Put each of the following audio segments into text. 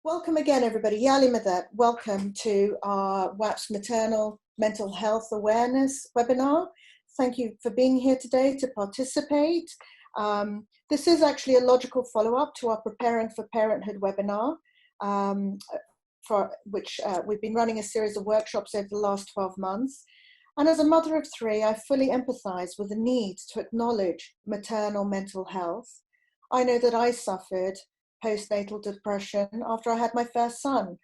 Welcome again, everybody. Yali Madat. Welcome to our WAP's Maternal Mental Health Awareness webinar. Thank you for being here today to participate. This is actually a logical follow-up to our Preparing for Parenthood webinar, for which we've been running a series of workshops over the last 12 months. And as a mother of three, I fully empathize with the need to acknowledge maternal mental health. I know that I suffered postnatal depression after I had my first son.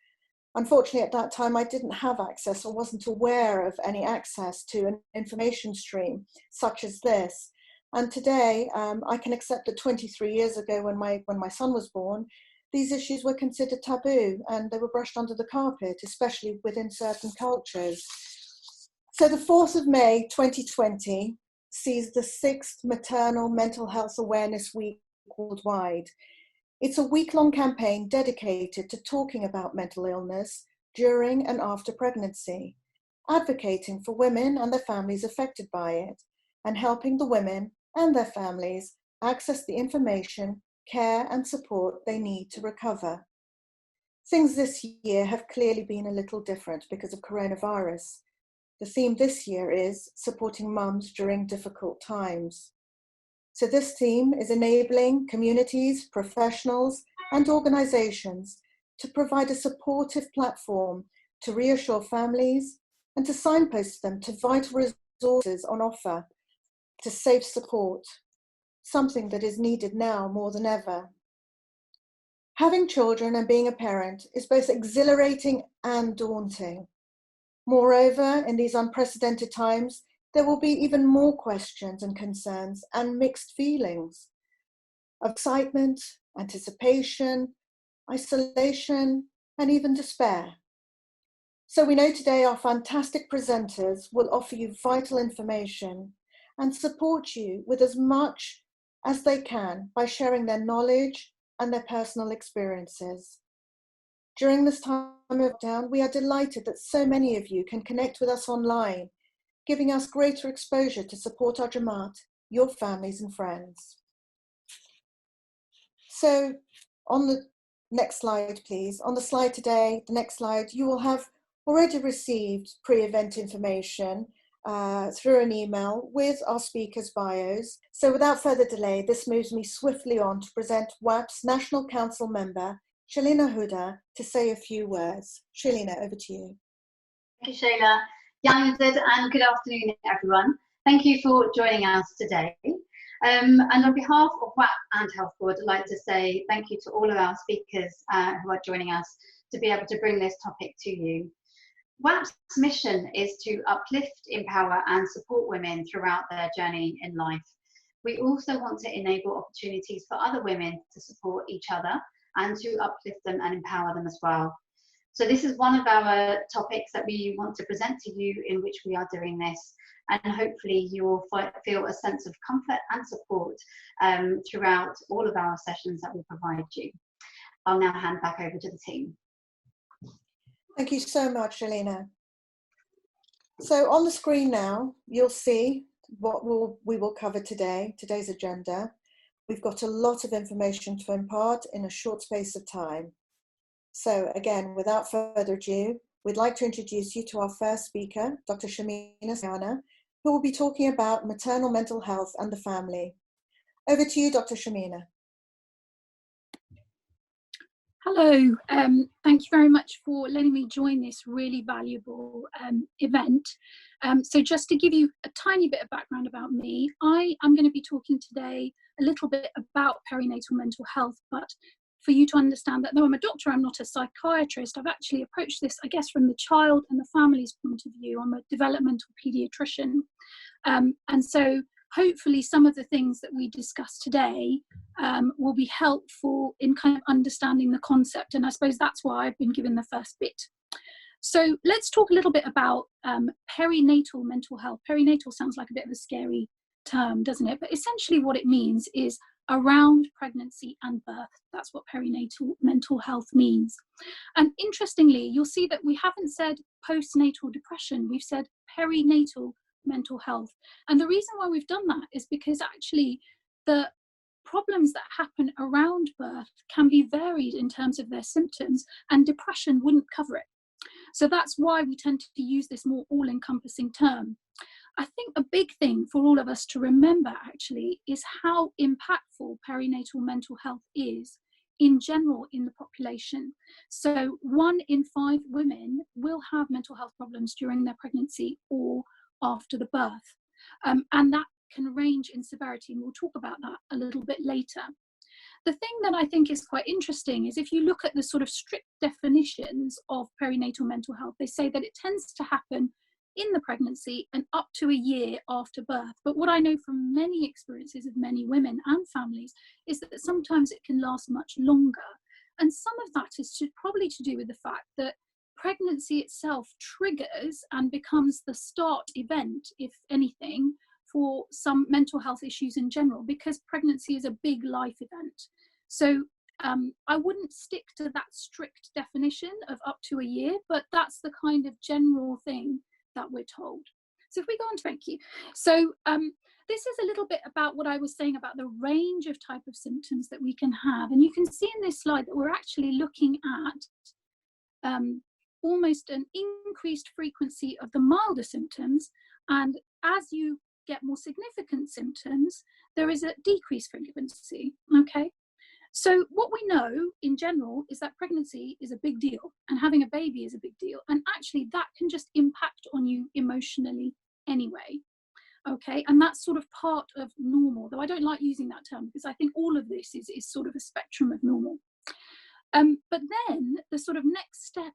Unfortunately, at that time, I didn't have access or wasn't aware of any access to an information stream such as this. And today, I can accept that 23 years ago when my son was born, these issues were considered taboo and they were brushed under the carpet, especially within certain cultures. So the 4th of May, 2020 sees the 6th Maternal Mental Health Awareness Week worldwide. It's a week-long campaign dedicated to talking about mental illness during and after pregnancy, advocating for women and their families affected by it, and helping the women and their families access the information, care and support they need to recover. Things this year have clearly been a little different because of coronavirus. The theme this year is supporting mums during difficult times. So this theme is enabling communities, professionals, and organizations to provide a supportive platform to reassure families and to signpost them to vital resources on offer to safe support, something that is needed now more than ever. Having children and being a parent is both exhilarating and daunting. Moreover, in these unprecedented times, there will be even more questions and concerns and mixed feelings of excitement, anticipation, isolation, and even despair. So we know today our fantastic presenters will offer you vital information and support you with as much as they can by sharing their knowledge and their personal experiences. During this time of lockdown, we are delighted that so many of you can connect with us online, giving us greater exposure to support our Jamaat, your families and friends. So on the next slide, please. On the slide today, the next slide, you will have already received pre-event information through an email with our speakers' bios. So without further delay, this moves me swiftly on to present WAP's National Council member, Shalina Huda, to say a few words. Shalina, over to you. Thank you, Shayla. And good afternoon, everyone. Thank you for joining us today. And on behalf of WAP and Health Board, I'd like to say thank you to all of our speakers who are joining us to be able to bring this topic to you. WAP's mission is to uplift, empower and support women throughout their journey in life. We also want to enable opportunities for other women to support each other and to uplift them and empower them as well. So this is one of our topics that we want to present to you in which we are doing this, and hopefully you will feel a sense of comfort and support throughout all of our sessions that we provide you. I'll now hand back over to the team. Thank you so much, Shalina. So on the screen now, you'll see what we will cover today, today's agenda. We've got a lot of information to impart in a short space of time. So again, without further ado, we'd like to introduce you to our first speaker, Dr. Shamina Sayana, who will be talking about maternal mental health and the family. Over to you, Dr. Shamina. Hello, thank you very much for letting me join this really valuable event. So just to give you a tiny bit of background about me, I am going to be talking today a little bit about perinatal mental health, but for you to understand that though I'm a doctor, I'm not a psychiatrist. I've actually approached this, I guess, from the child and the family's point of view. I'm a developmental paediatrician. And so hopefully some of the things that we discuss today will be helpful in kind of understanding the concept. And I suppose that's why I've been given the first bit. So let's talk a little bit about perinatal mental health. Perinatal sounds like a bit of a scary term, doesn't it? But essentially what it means is around pregnancy and birth. That's what perinatal mental health means. And interestingly, you'll see that we haven't said postnatal depression, we've said perinatal mental health. And the reason why we've done that is because actually the problems that happen around birth can be varied in terms of their symptoms, and depression wouldn't cover it. So that's why we tend to use this more all-encompassing term. I think a big thing for all of us to remember actually is how impactful perinatal mental health is in general in the population. So 1 in 5 women will have mental health problems during their pregnancy or after the birth. And that can range in severity, and we'll talk about that a little bit later. The thing that I think is quite interesting is if you look at the sort of strict definitions of perinatal mental health, they say that it tends to happen in the pregnancy and up to a year after birth. But what I know from many experiences of many women and families is that sometimes it can last much longer. And some of that is probably to do with the fact that pregnancy itself triggers and becomes the start event, if anything, for some mental health issues in general, because pregnancy is a big life event. So I wouldn't stick to that strict definition of up to a year, but that's the kind of general thing that we're told. So if we go on, thank you. So this is a little bit about what I was saying about the range of type of symptoms that we can have. And you can see in this slide that we're actually looking at almost an increased frequency of the milder symptoms. And as you get more significant symptoms, there is a decreased frequency, okay? So what we know in general is that pregnancy is a big deal and having a baby is a big deal. And actually that can just impact on you emotionally anyway, okay? And that's sort of part of normal, though I don't like using that term because I think all of this is sort of a spectrum of normal. But then the sort of next step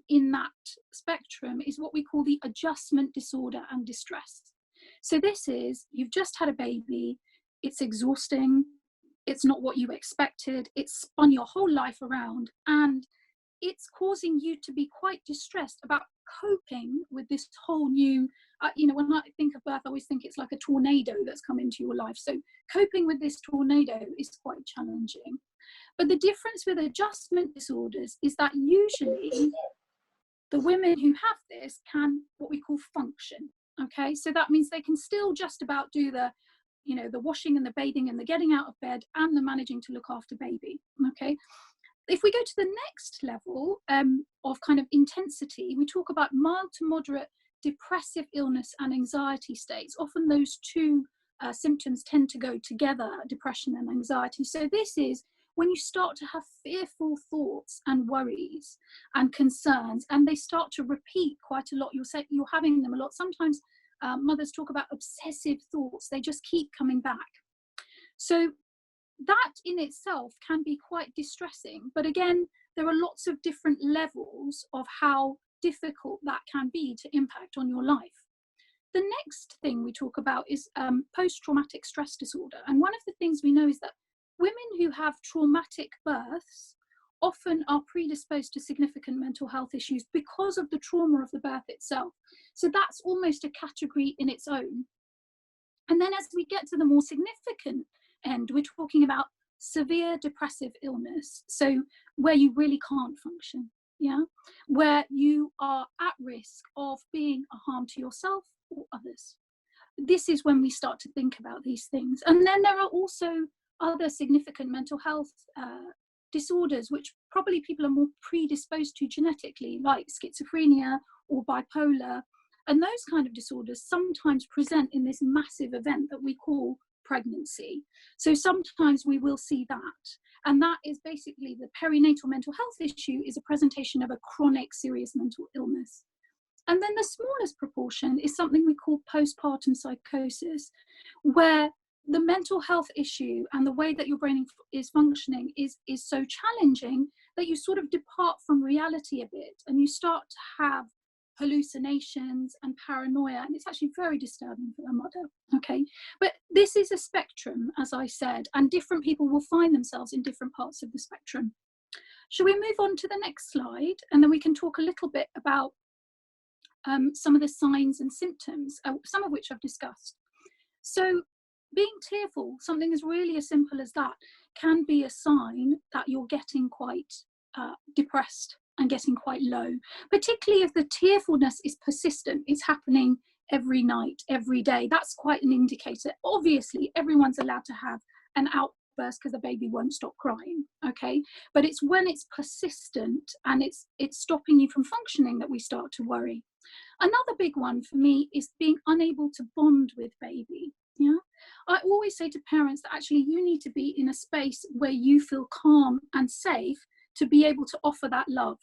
in that spectrum is what we call the adjustment disorder and distress. So this is, you've just had a baby, it's exhausting, it's not what you expected, it's spun your whole life around, and it's causing you to be quite distressed about coping with this whole new, you know, when I think of birth, I always think it's like a tornado that's come into your life. So coping with this tornado is quite challenging. But the difference with adjustment disorders is that usually the women who have this can, what we call, function. Okay, so that means they can still just about do the, you know, the washing and the bathing and the getting out of bed and the managing to look after baby. Okay, if we go to the next level of kind of intensity, we talk about mild to moderate depressive illness and anxiety states. Often those two symptoms tend to go together, depression and anxiety. So this is when you start to have fearful thoughts and worries and concerns, and they start to repeat quite a lot. You're having them a lot. Sometimes mothers talk about obsessive thoughts. They just keep coming back. So that in itself can be quite distressing. But again, there are lots of different levels of how difficult that can be to impact on your life. The next thing we talk about is post-traumatic stress disorder. And one of the things we know is that women who have traumatic births often are predisposed to significant mental health issues because of the trauma of the birth itself. So that's almost a category in its own. And then as we get to the more significant end, we're talking about severe depressive illness. So where you really can't function, yeah? Where you are at risk of being a harm to yourself or others. This is when we start to think about these things. And then there are also other significant mental health disorders, which probably people are more predisposed to genetically, like schizophrenia or bipolar. And those kind of disorders sometimes present in this massive event that we call pregnancy. So sometimes we will see that. And that is basically the perinatal mental health issue is a presentation of a chronic serious mental illness. And then the smallest proportion is something we call postpartum psychosis, where the mental health issue and the way that your brain is functioning is so challenging that you sort of depart from reality a bit and you start to have hallucinations and paranoia, and it's actually very disturbing for the mother. Okay, but this is a spectrum, as I said, and different people will find themselves in different parts of the spectrum. Shall we move on to the next slide, and then we can talk a little bit about some of the signs and symptoms, some of which I've discussed. So being tearful, something as really as simple as that, can be a sign that you're getting quite depressed and getting quite low, particularly if the tearfulness is persistent. It's happening every night, every day. That's quite an indicator. Obviously, everyone's allowed to have an childbirth because the baby won't stop crying, okay? But it's when it's persistent and it's stopping you from functioning that we start to worry. Another big one for me is being unable to bond with baby. Yeah, I always say to parents that actually you need to be in a space where you feel calm and safe to be able to offer that love.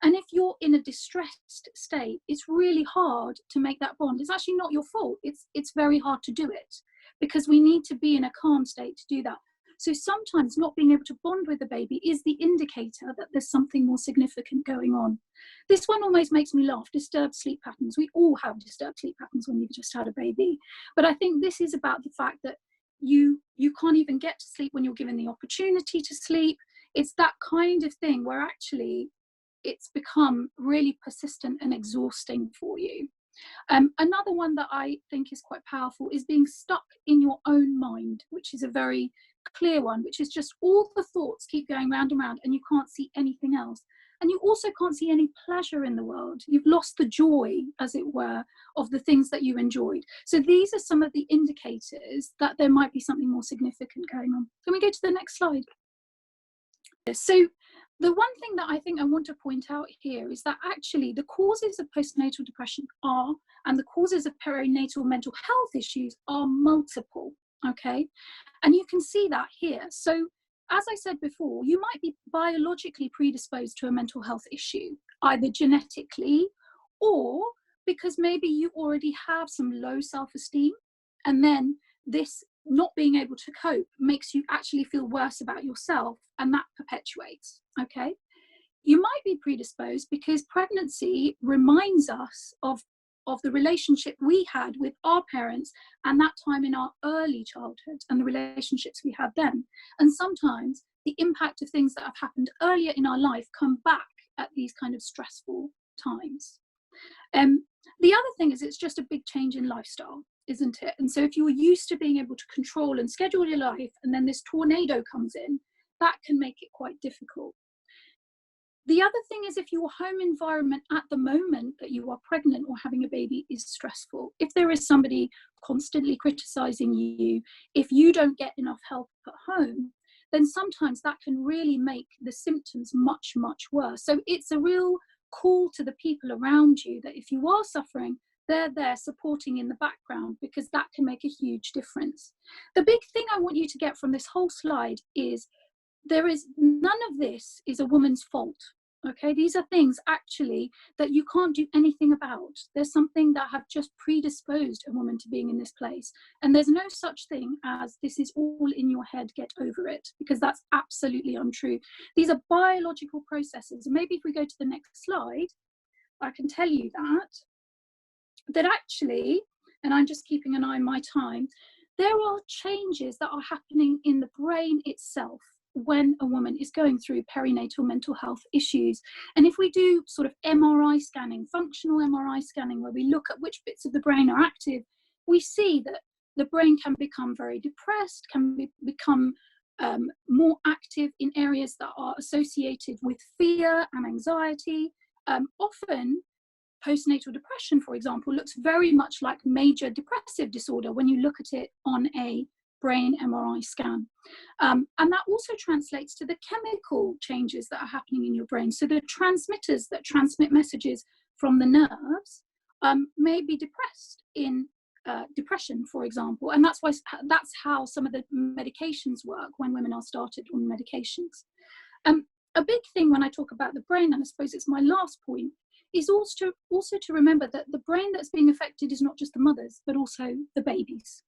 And if you're in a distressed state, it's really hard to make that bond. It's actually not your fault. It's very hard to do it because we need to be in a calm state to do that. So sometimes not being able to bond with the baby is the indicator that there's something more significant going on. This one always makes me laugh, disturbed sleep patterns. We all have disturbed sleep patterns when you've just had a baby. But I think this is about the fact that you can't even get to sleep when you're given the opportunity to sleep. It's that kind of thing where actually it's become really persistent and exhausting for you. Another one that I think is quite powerful is being stuck in your own mind, which is a very clear one, which is just all the thoughts keep going round and round and you can't see anything else. And you also can't see any pleasure in the world. You've lost the joy, as it were, of the things that you enjoyed. So these are some of the indicators that there might be something more significant going on. Can we go to the next slide? So the one thing that I think I want to point out here is that actually the causes of postnatal depression are, and the causes of perinatal mental health issues are multiple, okay? And you can see that here. So as I said before, you might be biologically predisposed to a mental health issue, either genetically or because maybe you already have some low self-esteem, and then this not being able to cope makes you actually feel worse about yourself, and that perpetuates, okay? You might be predisposed because pregnancy reminds us of the relationship we had with our parents and that time in our early childhood and the relationships we had then. And sometimes the impact of things that have happened earlier in our life come back at these kind of stressful times. The other thing is it's just a big change in lifestyle, isn't it? And so if you're used to being able to control and schedule your life and then this tornado comes in, that can make it quite difficult. The other thing is if your home environment at the moment that you are pregnant or having a baby is stressful, if there is somebody constantly criticizing you, if you don't get enough help at home, then sometimes that can really make the symptoms much, much worse. So it's a real call to the people around you that if you are suffering, they're there supporting in the background, because that can make a huge difference. The big thing I want you to get from this whole slide is none of this is a woman's fault. Okay, these are things actually that you can't do anything about. There's something that have just predisposed a woman to being in this place. And there's no such thing as this is all in your head, get over it, because that's absolutely untrue. These are biological processes. And maybe if we go to the next slide, I can tell you that actually, and I'm just keeping an eye on my time, there are changes that are happening in the brain itself when a woman is going through perinatal mental health issues. And if we do sort of MRI scanning, functional MRI scanning, where we look at which bits of the brain are active, we see that the brain can become very depressed, become more active in areas that are associated with fear and anxiety. Often postnatal depression, for example, looks very much like major depressive disorder when you look at it on a brain MRI scan. And that also translates to the chemical changes that are happening in your brain. So the transmitters that transmit messages from the nerves may be depressed in depression, for example. And that's how some of the medications work when women are started on medications. A big thing when I talk about the brain, and I suppose it's my last point, is also to remember that the brain that's being affected is not just the mothers, but also the babies.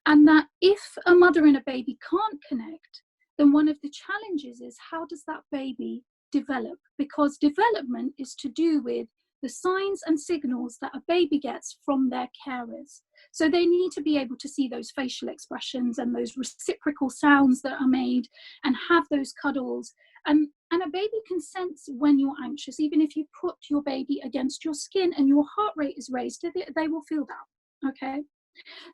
And that if a mother and a baby can't connect, then one of the challenges is how does that baby develop? Because development is to do with the signs and signals that a baby gets from their carers. So they need to be able to see those facial expressions and those reciprocal sounds that are made and have those cuddles. And a baby can sense when you're anxious. Even if you put your baby against your skin and your heart rate is raised, they will feel that, okay?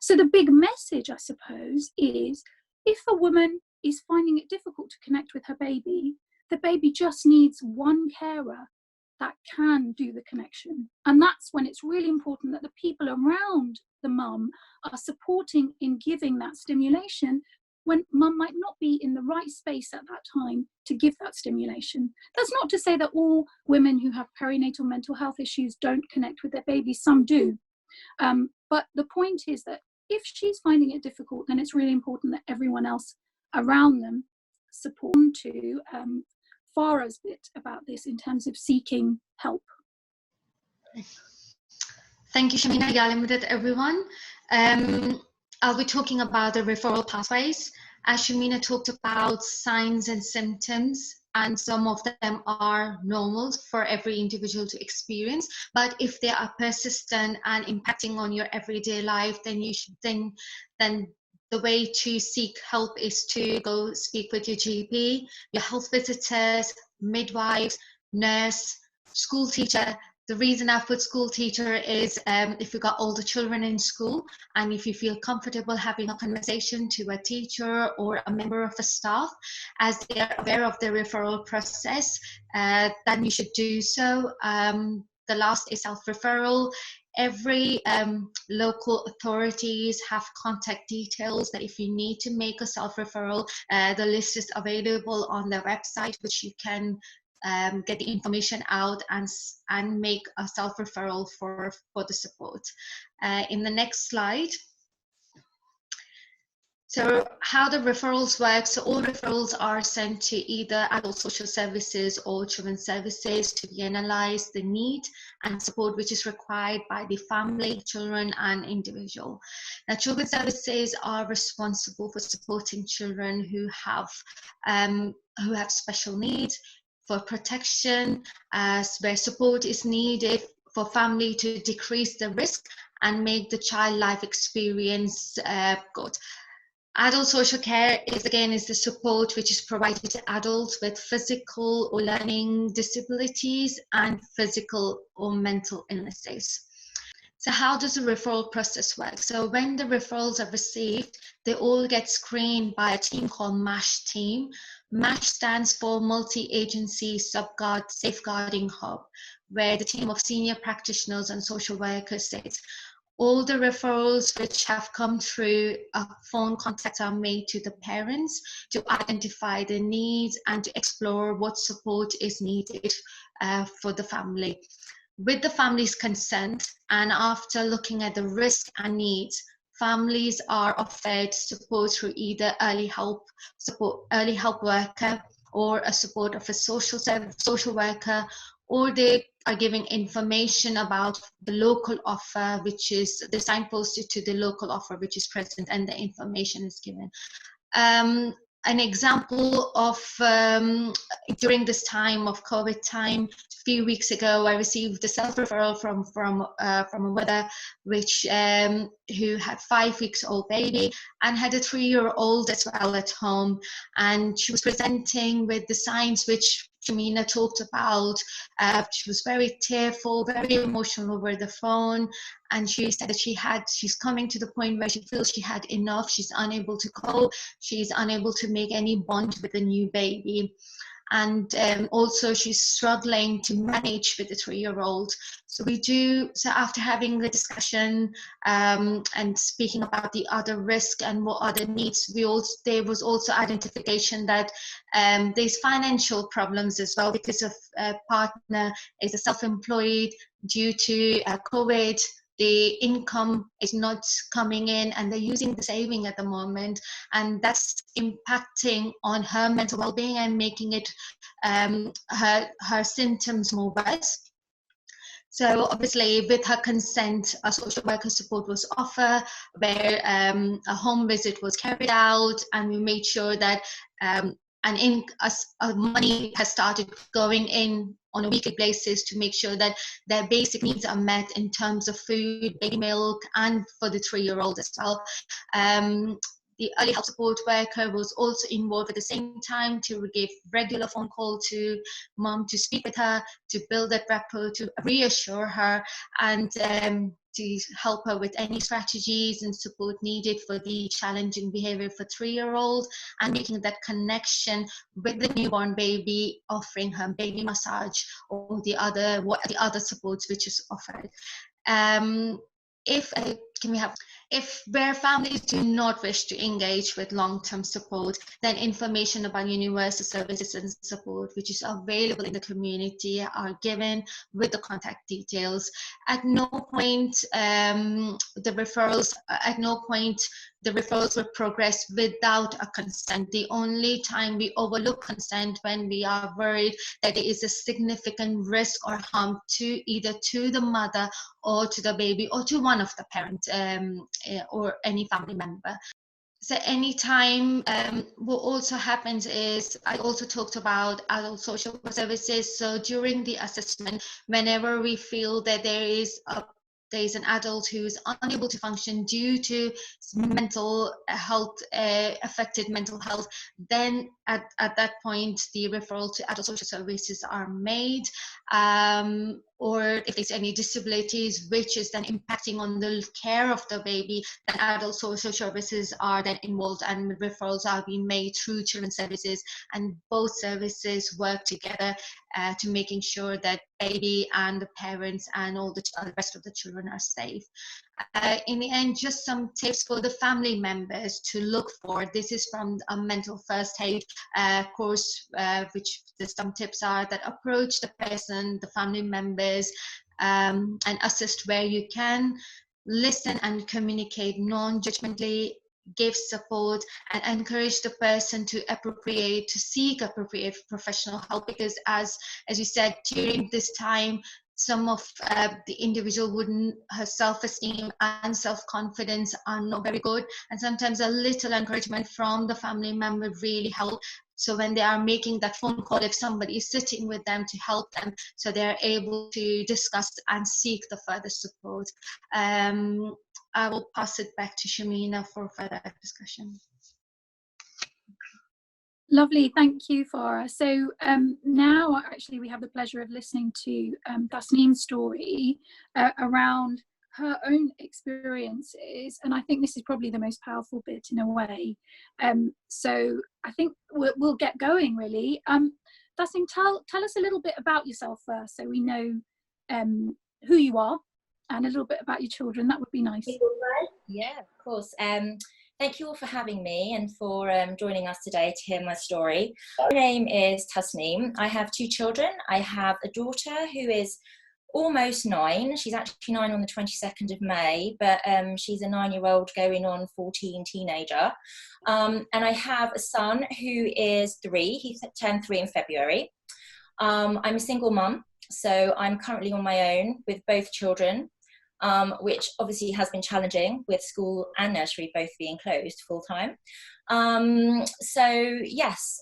So the big message, I suppose, is if a woman is finding it difficult to connect with her baby, the baby just needs one carer that can do the connection. And that's when it's really important that the people around the mum are supporting in giving that stimulation, when mum might not be in the right space at that time to give that stimulation. That's not to say that all women who have perinatal mental health issues don't connect with their babies. Some do. But the point is that if she's finding it difficult, then it's really important that everyone else around them support to Farah's bit about this in terms of seeking help. Thank you, Shamina. Yalimudet, everyone. I'll be talking about the referral pathways. As Shamina talked about signs and symptoms, and some of them are normal for every individual to experience. But if they are persistent and impacting on your everyday life, then you should then the way to seek help is to go speak with your GP, your health visitors, midwives, nurse, school teacher. The reason I put school teacher is if you've got older children in school and if you feel comfortable having a conversation to a teacher or a member of a staff, as they are aware of the referral process, then you should do so. The last is self-referral. Every local authorities have contact details that if you need to make a self-referral, the list is available on their website, which you can get the information out and make a self-referral for the support. In the next slide. So how the referrals work, so all referrals are sent to either adult social services or children's services to be analysed the need and support which is required by the family, children and individual. Now children's services are responsible for supporting children who have special needs, for protection, where support is needed for family to decrease the risk and make the child life experience good. Adult social care is the support which is provided to adults with physical or learning disabilities and physical or mental illnesses. So how does the referral process work? So when the referrals are received, they all get screened by a team called MASH team. MASH stands for Multi-Agency Safeguarding Hub, where the team of senior practitioners and social workers sits. All the referrals which have come through a phone contact are made to the parents to identify the needs and to explore what support is needed for the family. With the family's consent and after looking at the risk and needs, families are offered support through either early help worker or a support of a social worker, or they are giving information about the local offer, which is the signposted to the local offer which is present and the information is given. An example of during this time of COVID time, a few weeks ago, I received a self-referral from a mother who had 5 weeks old baby and had a 3-year-old as well at home, and she was presenting with the signs which Shamina talked about. She was very tearful, very emotional over the phone, and she said that she's coming to the point where she feels she had enough. She's unable to cope. She's unable to make any bond with the new baby. And also she's struggling to manage with the 3-year-old. So after having the discussion and speaking about the other risk and what other needs, there was also identification that there's financial problems as well, because of partner is a self-employed due to COVID. The income is not coming in and they're using the saving at the moment, and that's impacting on her mental well-being and making it her symptoms more worse. So obviously with her consent, a social worker support was offered, where a home visit was carried out, and we made sure that money has started going in on a weekly basis to make sure that their basic needs are met in terms of food, baby milk, and for the 3-year-old as well. The early help support worker was also involved at the same time to give regular phone call to mom, to speak with her, to build that rapport, to reassure her, and to help her with any strategies and support needed for the challenging behavior for 3-year-old, and making that connection with the newborn baby, offering her baby massage or the other supports which is offered. If where families do not wish to engage with long-term support, then information about universal services and support which is available in the community are given with the contact details. At no point the referrals will progress without a consent. The only time we overlook consent when we are worried that there is a significant risk or harm to either to the mother or to the baby or to one of the parents or any family member. So anytime, what also happens is, I also talked about adult social services. So during the assessment, whenever we feel that there is an adult who is unable to function due to mental health, affected mental health, then at that point, the referral to adult social services are made. Or if there's any disabilities which is then impacting on the care of the baby, then adult social services are then involved and referrals are being made through children's services, and both services work together to making sure that baby and the parents and all the rest of the children are safe. In the end, just some tips for the family members to look for. This is from a mental first aid course, which some tips are that approach the person, the family members, and assist where you can. Listen and communicate non-judgmentally, give support, and encourage the person to seek appropriate professional help, because as you said, during this time, some of the individual her self-esteem and self-confidence are not very good, and sometimes a little encouragement from the family member really help. So when they are making that phone call, if somebody is sitting with them to help them, so they're able to discuss and seek the further support. I will pass it back to Shamina for further discussion. Lovely, thank you, Farah. So now actually we have the pleasure of listening to Tasneem's story around her own experiences, and I think this is probably the most powerful bit in a way. So I think we'll get going really. Tasneem, tell us a little bit about yourself first, so we know who you are and a little bit about your children. That would be nice. Yeah, of course. Thank you all for having me and for joining us today to hear my story. My name is Tasneem. I have 2 children. I have a daughter who is almost 9. She's actually 9 on the 22nd of May, but she's a 9-year-old going on 14 teenager. And I have a son who is 3. He turned 3 in February. I'm a single mum, so I'm currently on my own with both children. Which obviously has been challenging with school and nursery both being closed full time. So yes,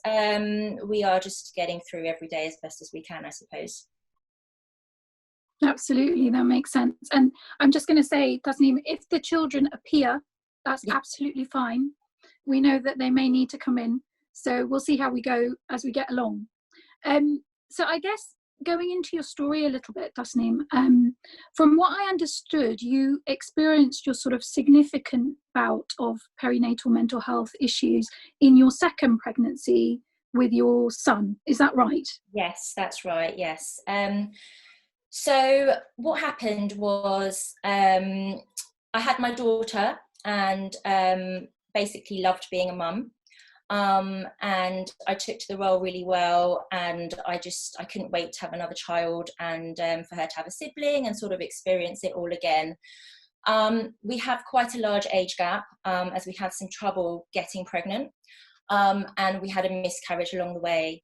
we are just getting through every day as best as we can, I suppose. Absolutely, that makes sense. And I'm just going to say, Tasneem, if the children appear, that's absolutely fine. We know that they may need to come in, so we'll see how we go as we get along. So I guess going into your story a little bit, Tasneem, from what I understood, you experienced your sort of significant bout of perinatal mental health issues in your second pregnancy with your son. Is that right? Yes, that's right. Yes. So what happened was I had my daughter and basically loved being a mum. And I took to the role really well, and I couldn't wait to have another child and for her to have a sibling and sort of experience it all again. We have quite a large age gap as we had some trouble getting pregnant, and we had a miscarriage along the way.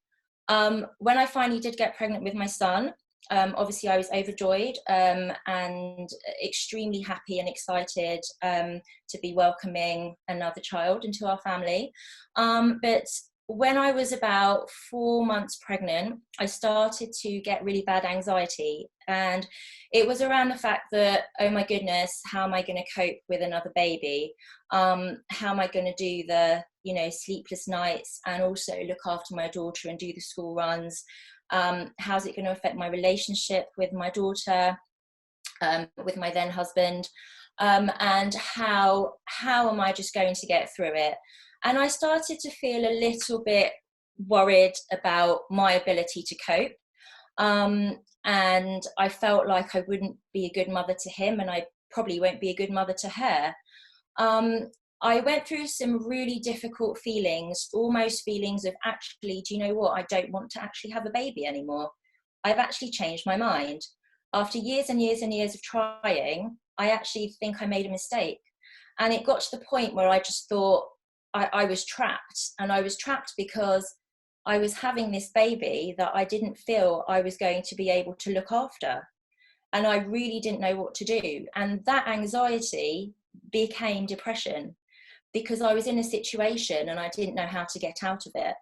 When I finally did get pregnant with my son, obviously I was overjoyed and extremely happy and excited to be welcoming another child into our family. But when I was about 4 months pregnant, I started to get really bad anxiety, and it was around the fact that, oh my goodness, how am I going to cope with another baby? How am I going to do the, sleepless nights and also look after my daughter and do the school runs? How's it going to affect my relationship with my daughter, with my then husband, and how am I just going to get through it? And I started to feel a little bit worried about my ability to cope, and I felt like I wouldn't be a good mother to him, and I probably won't be a good mother to her. I went through some really difficult feelings, almost feelings of actually, do you know what? I don't want to actually have a baby anymore. I've actually changed my mind. After years and years and years of trying, I actually think I made a mistake. And it got to the point where I just thought I was trapped. And I was trapped because I was having this baby that I didn't feel I was going to be able to look after. And I really didn't know what to do. And that anxiety became depression, because I was in a situation and I didn't know how to get out of it.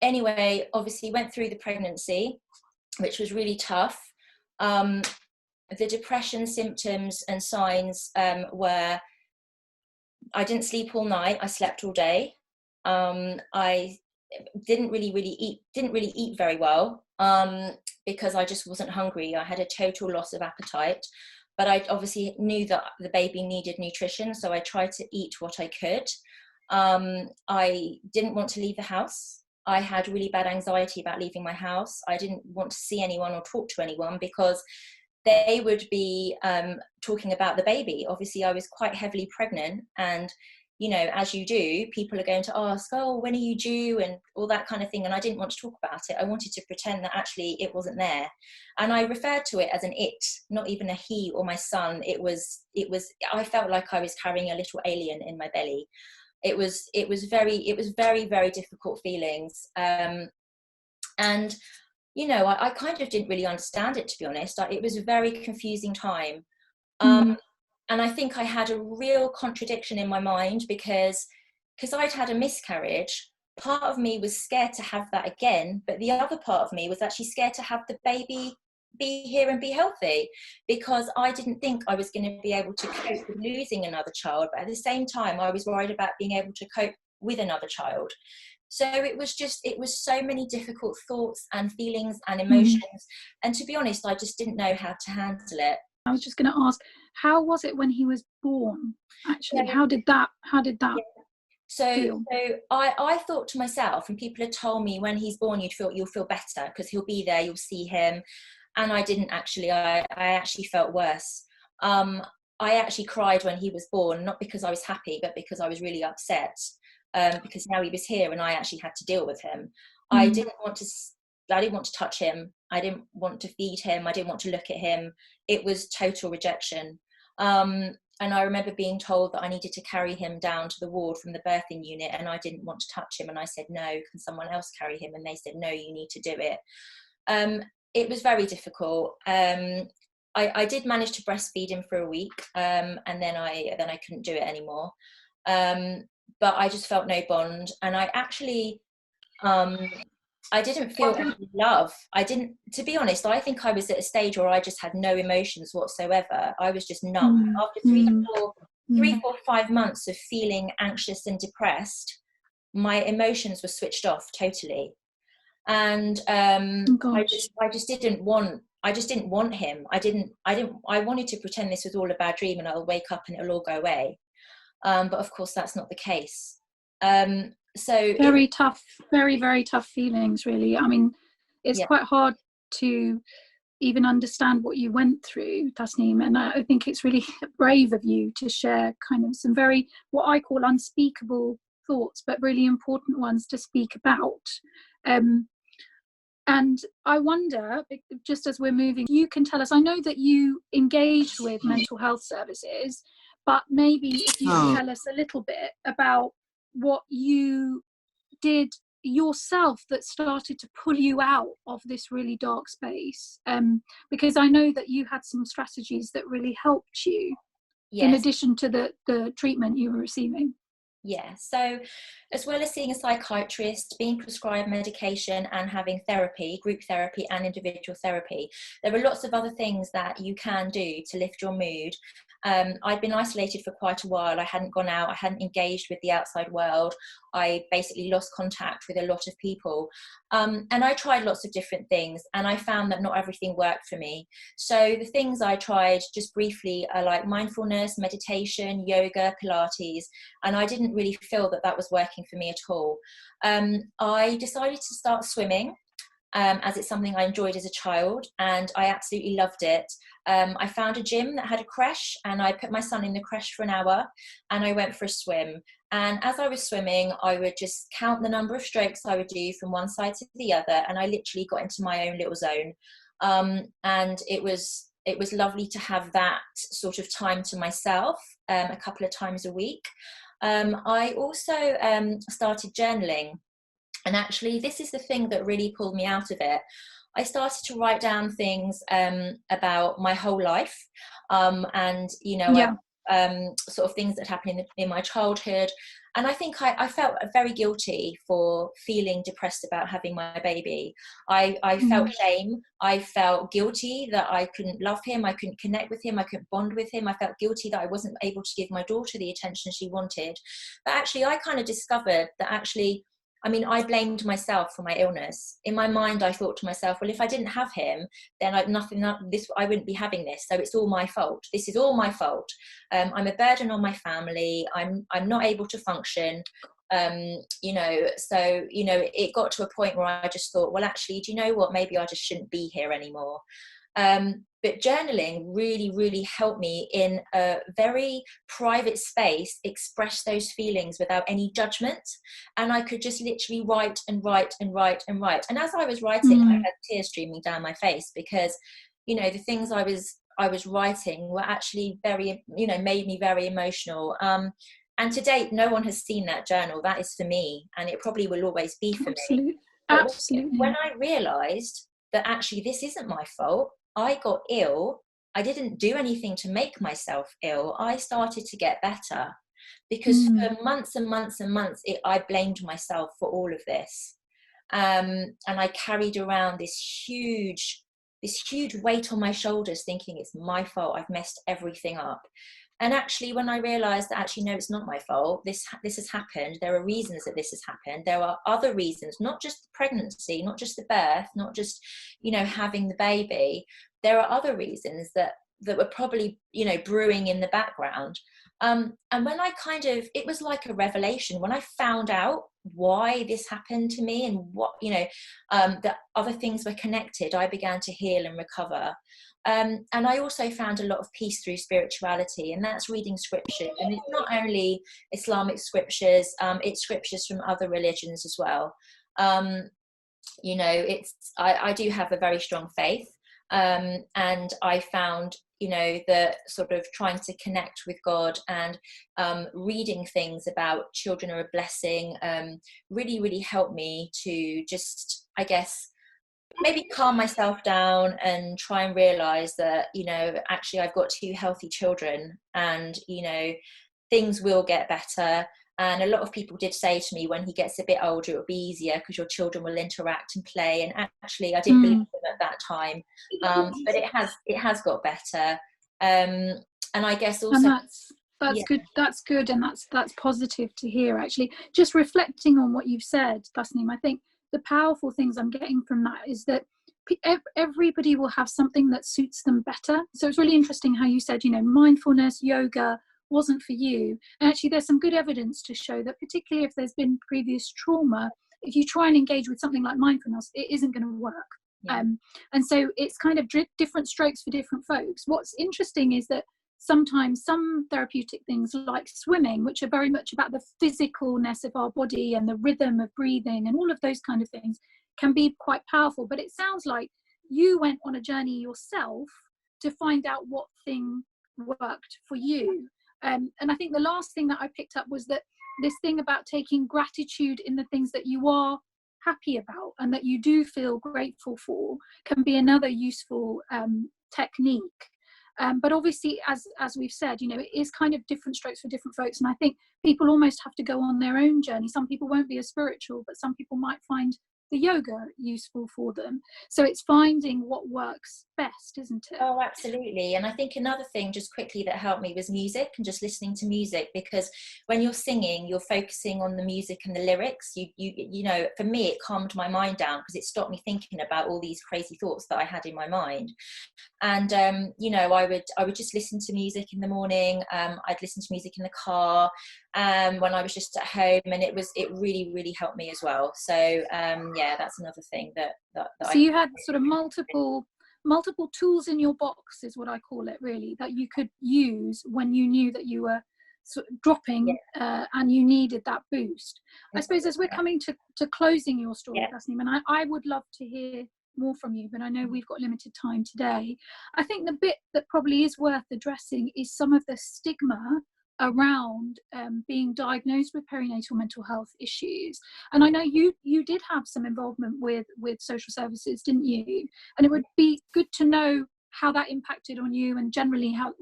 Anyway, obviously went through the pregnancy, which was really tough. The depression symptoms and signs were, I didn't sleep all night, I slept all day. I didn't really eat very well, because I just wasn't hungry. I had a total loss of appetite. But I obviously knew that the baby needed nutrition, so I tried to eat what I could. I didn't want to leave the house. I had really bad anxiety about leaving my house. I didn't want to see anyone or talk to anyone because they would be talking about the baby. Obviously, I was quite heavily pregnant, and you know, as you do, people are going to ask, oh, when are you due, and all that kind of thing. And I didn't want to talk about it. I wanted to pretend that actually it wasn't there. And I referred to it as an it, not even a he or my son. It was, I felt like I was carrying a little alien in my belly. It was very, very difficult feelings. And, you know, I kind of didn't really understand it, to be honest. It was a very confusing time. And I think I had a real contradiction in my mind because I'd had a miscarriage. Part of me was scared to have that again, but the other part of me was actually scared to have the baby be here and be healthy, because I didn't think I was going to be able to cope with losing another child. But at the same time, I was worried about being able to cope with another child. So it was so many difficult thoughts and feelings and emotions. And to be honest, I just didn't know how to handle it. I was just going to ask, how was it when he was born? Actually, how did that feel? So I thought to myself, and people had told me, when he's born, you'll feel better because he'll be there, you'll see him. And I didn't actually. I actually felt worse. I actually cried when he was born, not because I was happy, but because I was really upset, because now he was here and I actually had to deal with him. I didn't want to touch him. I didn't want to feed him. I didn't want to look at him. It was total rejection. And I remember being told that I needed to carry him down to the ward from the birthing unit, and I didn't want to touch him. And I said, no, can someone else carry him? And they said, no, you need to do it. It was very difficult. I did manage to breastfeed him for a week, and then I couldn't do it anymore. But I just felt no bond, and I actually I didn't feel any love. To be honest, I think I was at a stage where I just had no emotions whatsoever. I was just numb. After 3, 4, 5 months of feeling anxious and depressed, my emotions were switched off totally. And I just didn't want him. I wanted to pretend this was all a bad dream and I'll wake up and it'll all go away. But of course that's not the case. So very tough, very, very tough feelings, really. I mean, it's quite hard to even understand what you went through, Tasneem, and I think it's really brave of you to share kind of some very, what I call unspeakable thoughts, but really important ones to speak about. And I wonder, just as we're moving, you can tell us, I know that you engaged with mental health services, but maybe if you can tell us a little bit about what you did yourself that started to pull you out of this really dark space, because I know that you had some strategies that really helped you, in addition to the treatment you were receiving. Yeah, so as well as seeing a psychiatrist, being prescribed medication and having therapy, group therapy and individual therapy, there are lots of other things that you can do to lift your mood. I'd been isolated for quite a while. I hadn't gone out, I hadn't engaged with the outside world. I basically lost contact with a lot of people. And I tried lots of different things, and I found that not everything worked for me. So the things I tried just briefly are like mindfulness, meditation, yoga, Pilates, and I didn't really feel that was working for me at all. I decided to start swimming. as it's something I enjoyed as a child, and I absolutely loved it. I found a gym that had a creche, and I put my son in the creche for an hour, and I went for a swim. And as I was swimming, I would just count the number of strokes I would do from one side to the other, and I literally got into my own little zone. And it was lovely to have that sort of time to myself a couple of times a week. I also started journaling, and actually this is the thing that really pulled me out of it. I started to write down things about my whole life, and sort of things that happened in my childhood. And I think I felt very guilty for feeling depressed about having my baby. I felt shame. I felt guilty that I couldn't love him. I couldn't connect with him. I couldn't bond with him. I felt guilty that I wasn't able to give my daughter the attention she wanted. But actually, I kind of discovered that I blamed myself for my illness. In my mind, I thought to myself, well, if I didn't have him, then I wouldn't be having this. So it's all my fault. This is all my fault. I'm a burden on my family. I'm not able to function. So it got to a point where I just thought, well, actually, do you know what? Maybe I just shouldn't be here anymore. But journaling really, really helped me in a very private space express those feelings without any judgment. And I could just literally write and write and write and write. And as I was writing, I had tears streaming down my face, because, the things I was writing were actually very, made me very emotional. And to date, no one has seen that journal. That is for me, and it probably will always be for me. Absolutely. When I realised that actually this isn't my fault, I got ill, I didn't do anything to make myself ill. I started to get better, because for months and months and months, I blamed myself for all of this. And I carried around this huge weight on my shoulders, thinking it's my fault, I've messed everything up. And actually, when I realized that actually, no, it's not my fault, this has happened, there are reasons that this has happened, there are other reasons, not just the pregnancy, not just the birth, not just, having the baby, there are other reasons that were probably, brewing in the background. And when it was like a revelation, when I found out why this happened to me and what, that other things were connected, I began to heal and recover. And I also found a lot of peace through spirituality, and that's reading scriptures. And it's not only Islamic scriptures, it's scriptures from other religions as well. I do have a very strong faith, and I found, the sort of trying to connect with God and reading things about children are a blessing really, really helped me to just, I guess, maybe calm myself down and try and realize that, actually I've got 2 healthy children, and, things will get better. And a lot of people did say to me, when he gets a bit older, it'll be easier because your children will interact and play. And actually, I didn't believe them at that time. But it has got better. And I guess also... And that's good. That's good. And that's positive to hear, actually. Just reflecting on what you've said, Tasneem, I think the powerful things I'm getting from that is that everybody will have something that suits them better. So it's really interesting how you said, mindfulness, yoga wasn't for you. And actually there's some good evidence to show that, particularly if there's been previous trauma, if you try and engage with something like mindfulness, it isn't going to work. Yeah. And so it's kind of different strokes for different folks. What's interesting is that sometimes some therapeutic things like swimming, which are very much about the physicalness of our body and the rhythm of breathing and all of those kind of things, can be quite powerful. But it sounds like you went on a journey yourself to find out what thing worked for you. And I think the last thing that I picked up was that this thing about taking gratitude in the things that you are happy about and that you do feel grateful for can be another useful technique. But obviously, as we've said, it is kind of different strokes for different folks. And I think people almost have to go on their own journey. Some people won't be as spiritual, but some people might find the yoga useful for them. So it's finding what works best, isn't it? Oh, absolutely. And I think another thing just quickly that helped me was music, and just listening to music, because when you're singing, you're focusing on the music and the lyrics. For me, it calmed my mind down because it stopped me thinking about all these crazy thoughts that I had in my mind. And I would just listen to music in the morning. I'd listen to music in the car when I was just at home, and it really, really helped me as well. So yeah, that's another thing that so you had sort of multiple tools in your box, is what I call it, really, that you could use when you knew that you were sort of dropping, and you needed that boost. I suppose as we're coming to closing your story, Tasneem, and I would love to hear more from you, but I know we've got limited time today. I think the bit that probably is worth addressing is some of the stigma around being diagnosed with perinatal mental health issues. And I know you did have some involvement with social services, didn't you? And it would be good to know how that impacted on you, and generally how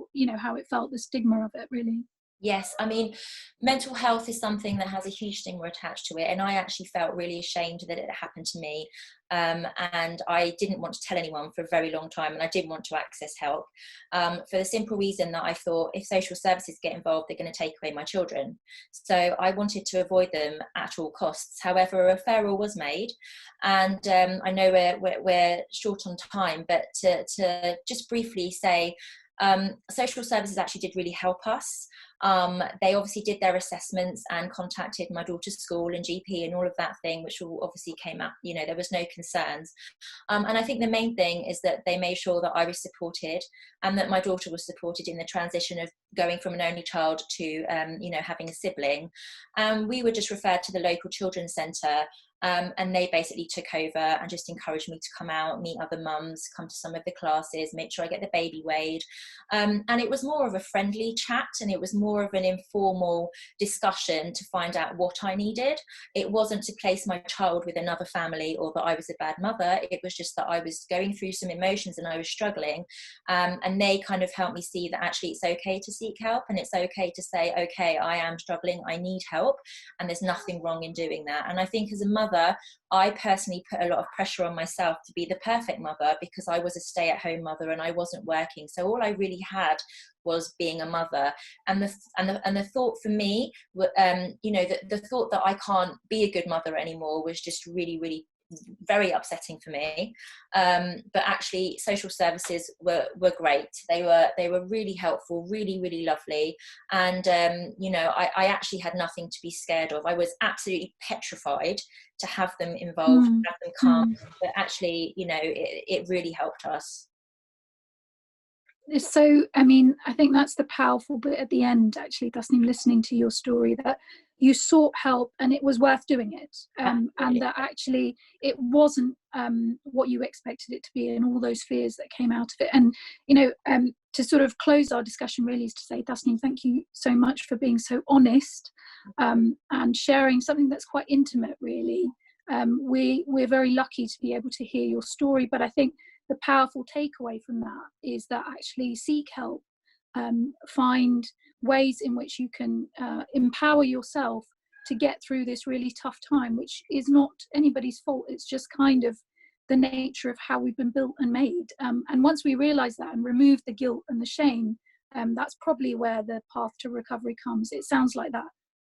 it felt, the stigma of it, really. Yes, I mean, mental health is something that has a huge stigma attached to it, and I actually felt really ashamed that it happened to me, and I didn't want to tell anyone for a very long time, and I didn't want to access help, for the simple reason that I thought if social services get involved, they're going to take away my children. So I wanted to avoid them at all costs. However, a referral was made, and I know we're short on time, but to just briefly say, social services actually did really help us. They obviously did their assessments and contacted my daughter's school and GP and all of that thing, which all obviously came up, there was no concerns. And I think the main thing is that they made sure that I was supported, and that my daughter was supported in the transition of going from an only child to, having a sibling. We were just referred to the local children's centre, and they basically took over and just encouraged me to come out, meet other mums, come to some of the classes, make sure I get the baby weighed. And it was more of a friendly chat, and it was more of an informal discussion to find out what I needed. It wasn't to place my child with another family or that I was a bad mother. It was just that I was going through some emotions and I was struggling. And they kind of helped me see that actually it's okay to seek help, and it's okay to say, okay, I am struggling, I need help, and there's nothing wrong in doing that. And I think as a mother, I personally put a lot of pressure on myself to be the perfect mother, because I was a stay-at-home mother and I wasn't working. So all I really had was being a mother, and the thought for me, the thought that I can't be a good mother anymore was just really, really very upsetting for me. But actually social services were great. They were really helpful, really, really lovely. And I actually had nothing to be scared of. I was absolutely petrified to have them involved, have them come, but actually it really helped us. So I think that's the powerful bit at the end, actually, Tasneem, listening to your story, that you sought help and it was worth doing it, and that actually it wasn't what you expected it to be, and all those fears that came out of it. And to sort of close our discussion really is to say, Tasneem, thank you so much for being so honest, and sharing something that's quite intimate, really. We're very lucky to be able to hear your story, but I think the powerful takeaway from that is that actually seek help, find ways in which you can empower yourself to get through this really tough time, which is not anybody's fault. It's just kind of the nature of how we've been built and made. And once we realise that and remove the guilt and the shame, that's probably where the path to recovery comes. It sounds like that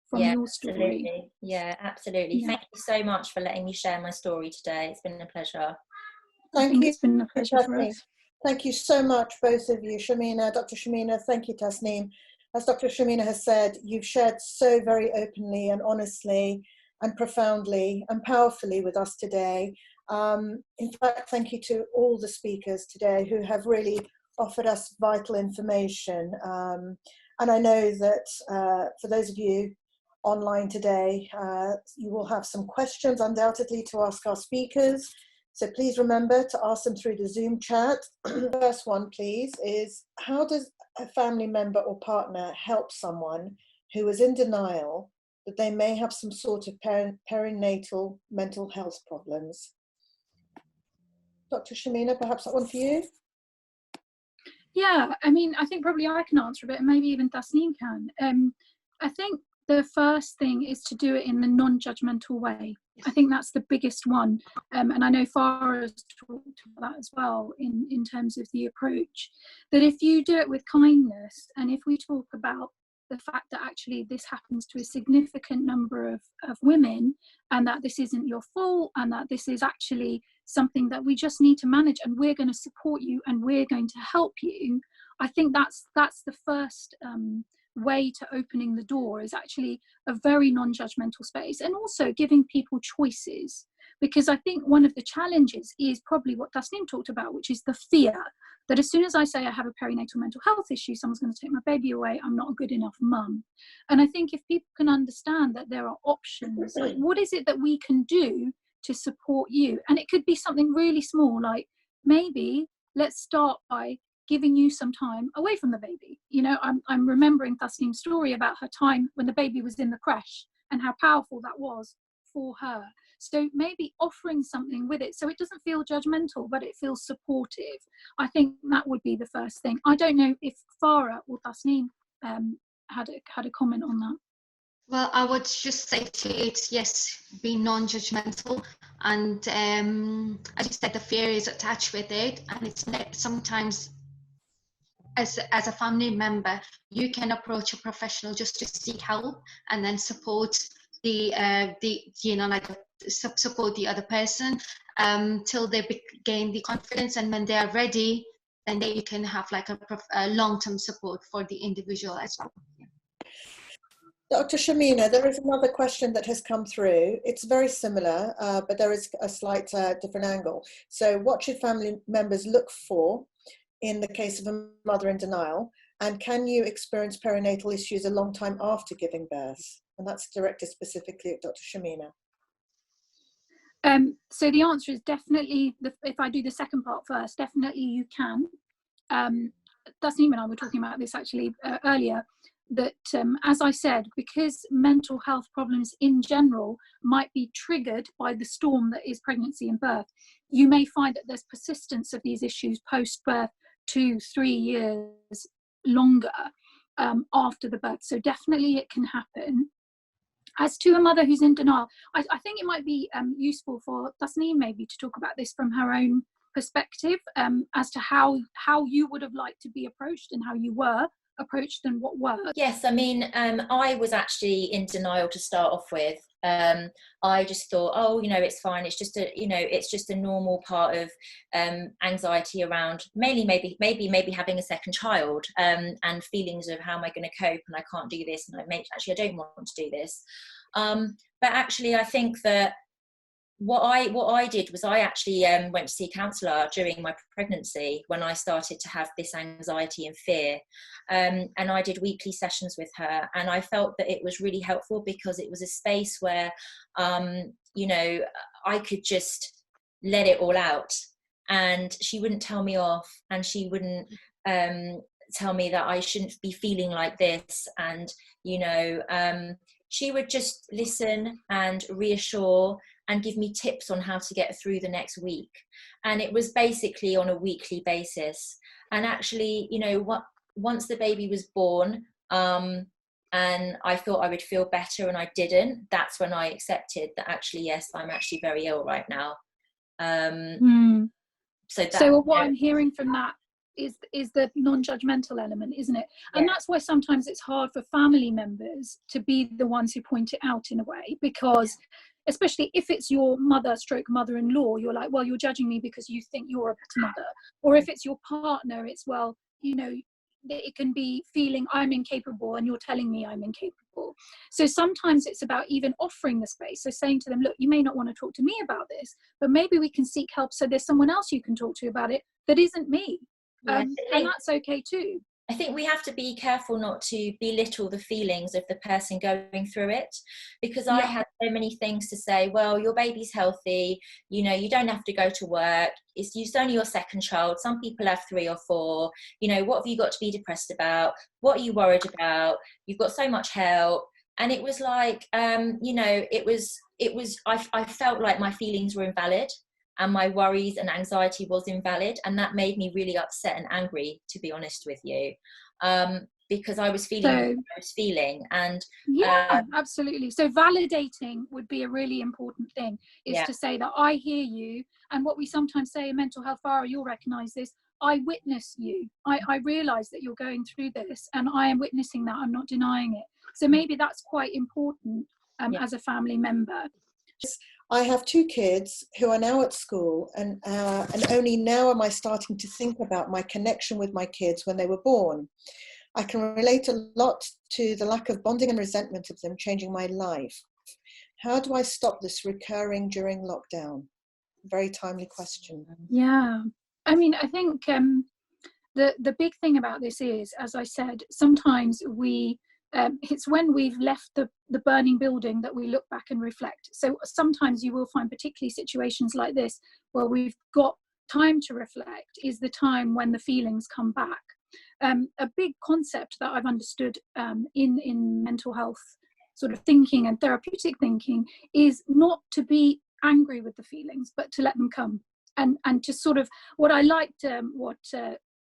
from your story. Absolutely. Yeah, absolutely. Yeah. Thank you so much for letting me share my story today. It's been a pleasure. Thank you. It's been a pleasure for us. Thank you so much, both of you. Shamina, Dr. Shamina, thank you, Tasneem. As Dr. Shamina has said, you've shared so very openly and honestly and profoundly and powerfully with us today. In fact, thank you to all the speakers today who have really offered us vital information. And I know that for those of you online today, you will have some questions undoubtedly to ask our speakers. So please remember to ask them through the Zoom chat. The first one, please, is how does a family member or partner help someone who is in denial that they may have some sort of perinatal mental health problems? Dr. Shamina, perhaps that one for you? Yeah, I think probably I can answer a bit, and maybe even Tasneem can. I think the first thing is to do it in the non-judgmental way. I think that's the biggest one. And I know Farah has talked about that as well in terms of the approach. That if you do it with kindness, and if we talk about the fact that actually this happens to a significant number of women, and that this isn't your fault, and that this is actually something that we just need to manage, and we're going to support you and we're going to help you, I think that's the first way to opening the door, is actually a very non-judgmental space, and also giving people choices. because I think one of the challenges is probably what Tasneem talked about, which is the fear that as soon as I say I have a perinatal mental health issue, someone's going to take my baby away, I'm not a good enough mum. And I think if people can understand that there are options, like what is it that we can do to support you? And it could be something really small, like maybe let's start by giving you some time away from the baby. You know, I'm remembering Tasneem's story about her time when the baby was in the creche and how powerful that was for her. So maybe offering something with it so it doesn't feel judgmental, but it feels supportive. I think that would be the first thing. I don't know if Farah or Tasneem had a comment on that. Well, I would just say to it, yes, be non-judgmental, and as you said, the fear is attached with it, and it's sometimes as a family member, you can approach a professional just to seek help and then support the support the other person till they gain the confidence, and when they are ready, then you can have like a long-term support for the individual as well. Dr. Shamina, there is another question that has come through. It's very similar, but there is a slight different angle. So what should family members look for in the case of a mother in denial? And can you experience perinatal issues a long time after giving birth? And that's directed specifically at Dr. Shamina. So the answer is definitely, if I do the second part first, definitely you can. Tasneem and I were talking about this actually earlier, that as I said, because mental health problems in general might be triggered by the storm that is pregnancy and birth, you may find that there's persistence of these issues post-birth 2-3 years longer after the birth. So definitely it can happen. As to a mother who's in denial, I think it might be useful for Tasneem maybe to talk about this from her own perspective, as to how you would have liked to be approached and how you were approached and what worked. Yes, I mean, I was actually in denial to start off with. I just thought, oh, you know, it's fine. It's just it's just a normal part of anxiety around mainly maybe having a second child, and feelings of how am I going to cope, and I can't do this, and I don't want to do this. But actually, I think that what I did was I actually went to see a counsellor during my pregnancy when I started to have this anxiety and fear, and I did weekly sessions with her, and I felt that it was really helpful because it was a space where you know, I could just let it all out, and she wouldn't tell me off, and she wouldn't tell me that I shouldn't be feeling like this, and you know, she would just listen and reassure and give me tips on how to get through the next week. And it was basically on a weekly basis. And actually, you know, once the baby was born, and I thought I would feel better and I didn't, that's when I accepted that actually, yes, I'm actually very ill right now. So what I'm hearing from that is the non-judgmental element, isn't it? And that's why sometimes it's hard for family members to be the ones who point it out in a way, because especially if it's your mother/mother-in-law, you're like, well, you're judging me because you think you're a better mother. Or if it's your partner, it's, well, you know, it can be feeling I'm incapable and you're telling me I'm incapable. So sometimes it's about even offering the space. So saying to them, look, you may not want to talk to me about this, but maybe we can seek help so there's someone else you can talk to about it that isn't me. And that's okay too. I think we have to be careful not to belittle the feelings of the person going through it, because I had so many things to say. Well, your baby's healthy, you know, you don't have to go to work, it's only your second child, some people have 3 or 4, you know, what have you got to be depressed about, what are you worried about, you've got so much help. And it was like, you know, I felt like my feelings were invalid and my worries and anxiety was invalid, and that made me really upset and angry, to be honest with you, because I was feeling what I was feeling. And absolutely. So validating would be a really important thing, is to say that I hear you, and what we sometimes say in mental health, Farah, you'll recognise this, I witness you, I realise that you're going through this, and I am witnessing that, I'm not denying it. So maybe that's quite important as a family member. I have 2 kids who are now at school, and only now am I starting to think about my connection with my kids when they were born. I can relate a lot to the lack of bonding and resentment of them changing my life. How do I stop this recurring during lockdown? Very timely question. Yeah, I mean, I think the big thing about this is, as I said, sometimes it's when we've left the burning building that we look back and reflect. So sometimes you will find, particularly situations like this where we've got time to reflect, is the time when the feelings come back. A big concept that I've understood in mental health sort of thinking and therapeutic thinking is not to be angry with the feelings, but to let them come. And to sort of, what I liked, what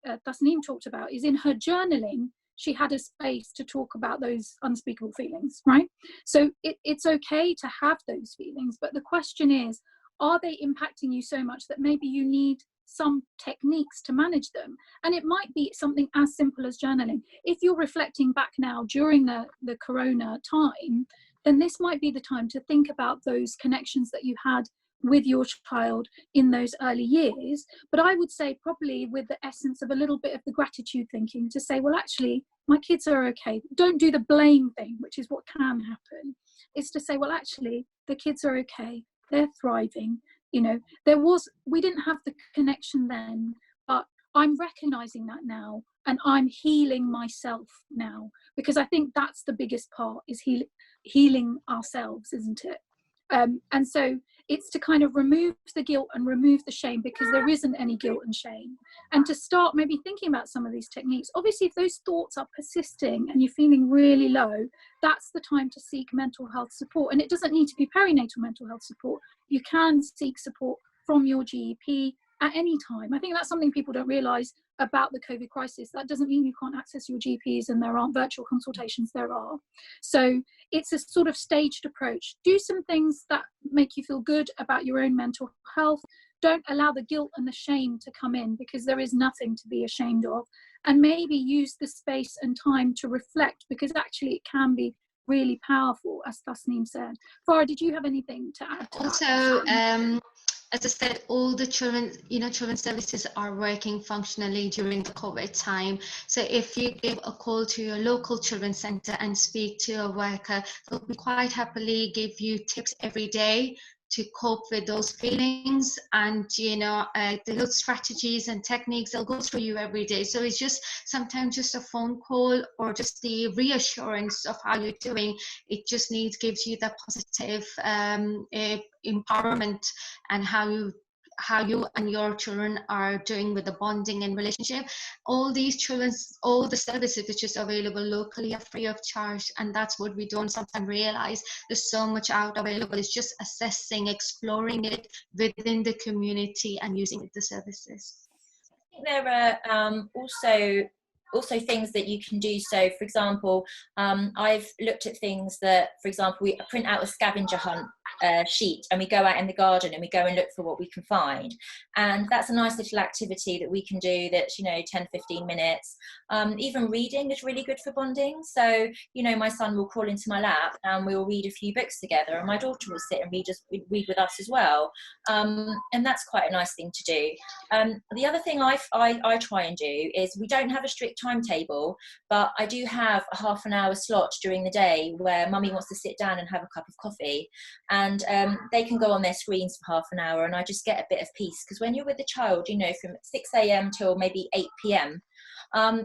Tasneem talked about, is in her journaling, she had a space to talk about those unspeakable feelings, right? So it's okay to have those feelings, but the question is, are they impacting you so much that maybe you need some techniques to manage them? And it might be something as simple as journaling. If you're reflecting back now during the corona time, then this might be the time to think about those connections that you had with your child in those early years. But I would say probably with the essence of a little bit of the gratitude thinking, to say, well, actually, my kids are okay. Don't do the blame thing, which is what can happen. It's to say, well, actually, the kids are okay. They're thriving. You know, we didn't have the connection then, but I'm recognizing that now, and I'm healing myself now, because I think that's the biggest part, is healing ourselves, isn't it? And so it's to kind of remove the guilt and remove the shame, because there isn't any guilt and shame, and to start maybe thinking about some of these techniques. Obviously, if those thoughts are persisting and you're feeling really low, that's the time to seek mental health support. And it doesn't need to be perinatal mental health support. You can seek support from your GP at any time. I think that's something people don't realise about the COVID crisis. That doesn't mean you can't access your GPs and there aren't virtual consultations. There are. So it's a sort of staged approach. Do some things that make you feel good about your own mental health. Don't allow the guilt and the shame to come in, because there is nothing to be ashamed of. And maybe use the space and time to reflect, because actually it can be really powerful, as Tasneem said. Farah, did you have anything to add to Also, that? as I said, all the children's services are working functionally during the COVID time. So if you give a call to your local children's centre and speak to a worker, they'll be quite happily give you tips every day to cope with those feelings, and the little strategies and techniques they'll go through you every day. So it's just sometimes just a phone call or just the reassurance of how you're doing. It just gives you that positive empowerment, and how you and your children are doing with the bonding and relationship. All the services which is available locally are free of charge, and that's what we don't sometimes realize. There's so much out available. It's just assessing, exploring it within the community and using the services. I think there are also things that you can do. So, for example, I've looked at things that, for example, we print out a scavenger hunt sheet, and we go out in the garden and we go and look for what we can find, and that's a nice little activity that we can do, that's 10-15 minutes. Even reading is really good for bonding. So my son will crawl into my lap and we'll read a few books together, and my daughter will sit and read with us as well, and that's quite a nice thing to do. The other thing I try and do is, we don't have a strict timetable, but I do have a half an hour slot during the day where mummy wants to sit down and have a cup of coffee, and they can go on their screens for half an hour, and I just get a bit of peace. Because when you're with the child, from 6 a.m. till maybe 8 p.m,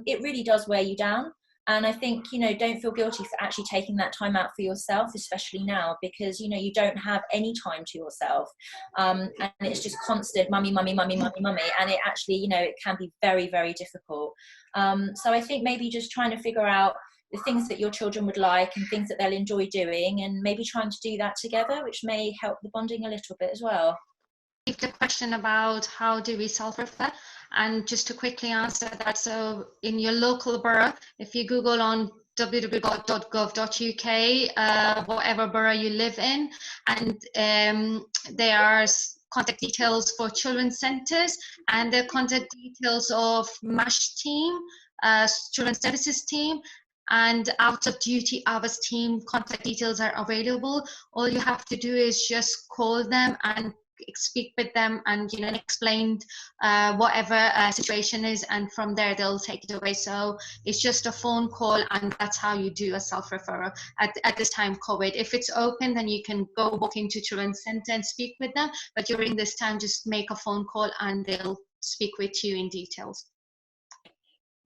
it really does wear you down. And I think, don't feel guilty for actually taking that time out for yourself, especially now, because, you don't have any time to yourself. And it's just constant mummy, mummy, mummy, mummy, mummy. And it actually, it can be very, very difficult. So I think maybe just trying to figure out the things that your children would like and things that they'll enjoy doing, and maybe trying to do that together, which may help the bonding a little bit as well. The question about how do we self-refer, and just to quickly answer that, so in your local borough, if you Google on www.gov.uk, whatever borough you live in, and there are contact details for children's centres, and the contact details of MASH team, children's services team, and out of duty hours team contact details are available. All you have to do is just call them and speak with them and, you know, explain whatever situation is, and from there they'll take it away. So it's just a phone call, and that's how you do a self-referral at this time COVID. If it's open, then you can go walk into Children's Centre and speak with them, but during this time just make a phone call and they'll speak with you in details.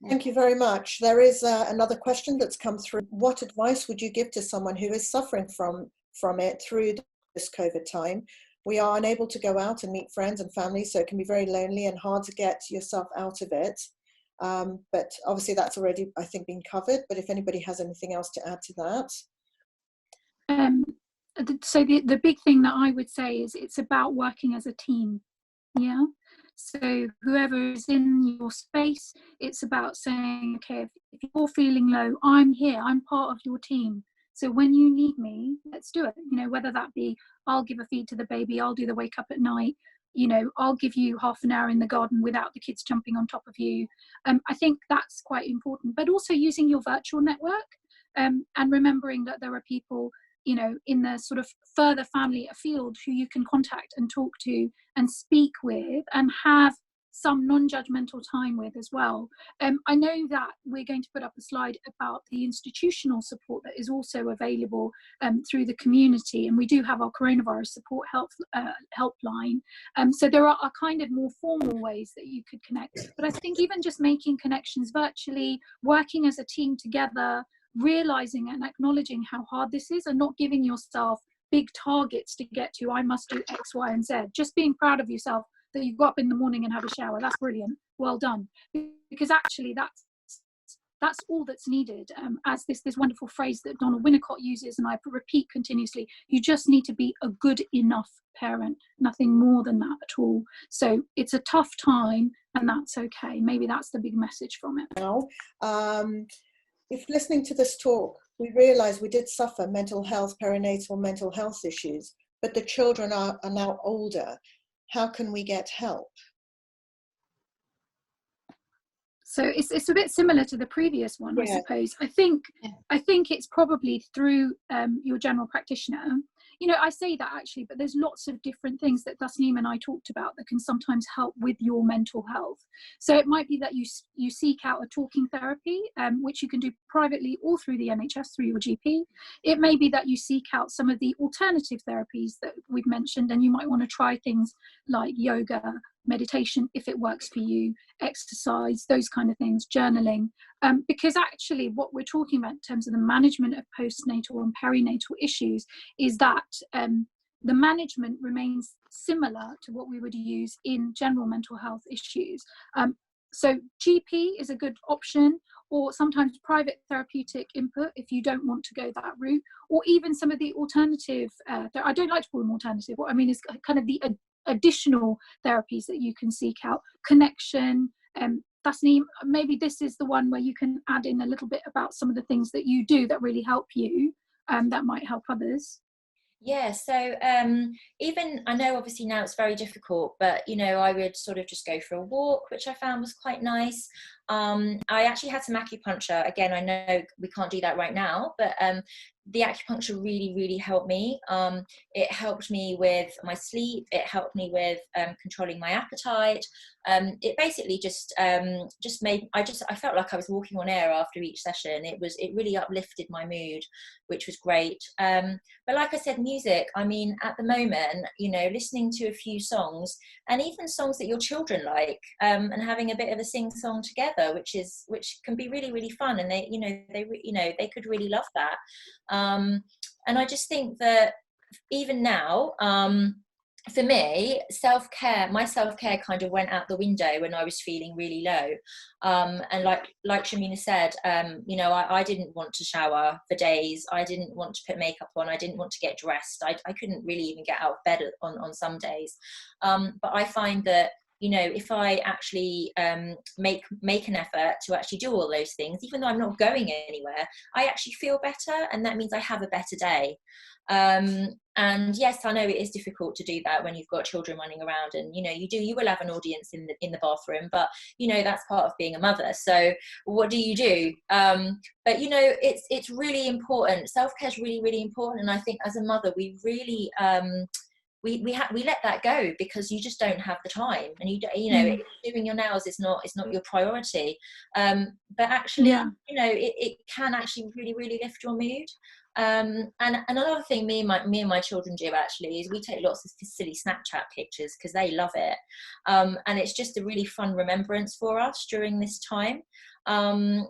Thank you very much. There is another question that's come through. What advice would you give to someone who is suffering from it through this COVID time? We are unable to go out and meet friends and family, so it can be very lonely and hard to get yourself out of it. But obviously that's already, I think, been covered. But if anybody has anything else to add to that. So the big thing that I would say is it's about working as a team. Yeah. So whoever is in your space, it's about saying, okay, if you're feeling low, I'm here, I'm part of your team. So when you need me, let's do it. You know, whether that be, I'll give a feed to the baby, I'll do the wake up at night, you know, I'll give you half an hour in the garden without the kids jumping on top of you. I think that's quite important, but also using your virtual network and remembering that there are people, you know, in the sort of further family afield who you can contact and talk to and speak with and have some non-judgmental time with as well. I know that we're going to put up a slide about the institutional support that is also available through the community, and we do have our coronavirus support helpline. So there are kind of more formal ways that you could connect. But I think even just making connections virtually, working as a team together, realizing and acknowledging how hard this is, and not giving yourself big targets to get to, I must do X, Y, and Z. Just being proud of yourself that you got up in the morning and had a shower. That's brilliant. Well done. Because actually that's all that's needed. As this wonderful phrase that Donald Winnicott uses, and I repeat continuously, you just need to be a good enough parent, nothing more than that at all. So it's a tough time, and that's okay. Maybe that's the big message from it. Now, if listening to this talk, we realize we did suffer mental health, perinatal mental health issues, but the children are now older. How can we get help? So it's a bit similar to the previous one, yeah. I suppose. I think it's probably through your general practitioner. You know, I say that actually, but there's lots of different things that Tasneem and I talked about that can sometimes help with your mental health. So it might be that you seek out a talking therapy, which you can do privately or through the NHS, through your GP. It may be that you seek out some of the alternative therapies that we've mentioned, and you might want to try things like yoga, meditation, if it works for you, exercise, those kind of things, journaling. Because actually what we're talking about in terms of the management of postnatal and perinatal issues is that the management remains similar to what we would use in general mental health issues. So GP is a good option, or sometimes private therapeutic input if you don't want to go that route, or even some of the alternative, I don't like to call them alternative, what I mean is kind of the additional therapies that you can seek out. Connection, Tasneem, maybe this is the one where you can add in a little bit about some of the things that you do that really help you, that might help others. Yeah, so even, I know obviously now it's very difficult, but you know, I would sort of just go for a walk, which I found was quite nice. I actually had some acupuncture. Again, I know we can't do that right now, but the acupuncture really helped me. It helped me with my sleep. It helped me with controlling my appetite. It basically just made, I felt like I was walking on air after each session. It really uplifted my mood, which was great. But like I said, music, I mean, at the moment, you know, listening to a few songs, and even songs that your children like, and having a bit of a sing song together, which can be really fun, and they could really love that. And I just think that even now, for me, my self-care kind of went out the window when I was feeling really low. And like Shamina said, you know, I didn't want to shower for days. I didn't want to put makeup on. I didn't want to get dressed. I couldn't really even get out of bed on some days. But I find that, you know, if I actually make an effort to actually do all those things, even though I'm not going anywhere, I actually feel better, and that means I have a better day. And yes, I know it is difficult to do that when you've got children running around, and you know, you will have an audience in the bathroom, but you know, that's part of being a mother. So what do you do? But you know, it's really important. Self-care is really important, and I think as a mother we really we let that go because you just don't have the time, and you know doing your nails is not your priority, but actually it can actually really lift your mood. And another thing me and my children do actually is we take lots of silly Snapchat pictures because they love it, and it's just a really fun remembrance for us during this time. I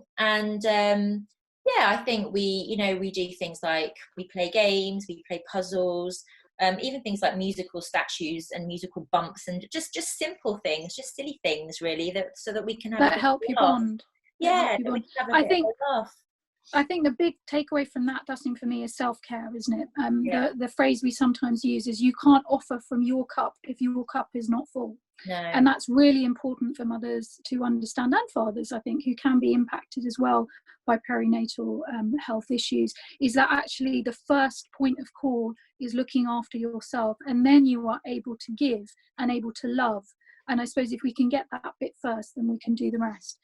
think we do things like we play games, we play puzzles, even things like musical statues and musical bumps, and just simple things, just silly things really, so that we can have that help you bond. Yeah, that we can have a bit of a laugh. I think the big takeaway from that, Dustin, for me is self-care, isn't it? The phrase we sometimes use is you can't offer from your cup if your cup is not full. No. And that's really important for mothers to understand, and fathers, I think, who can be impacted as well by perinatal health issues, is that actually the first point of call is looking after yourself, and then you are able to give and able to love. And I suppose if we can get that bit first, then we can do the rest.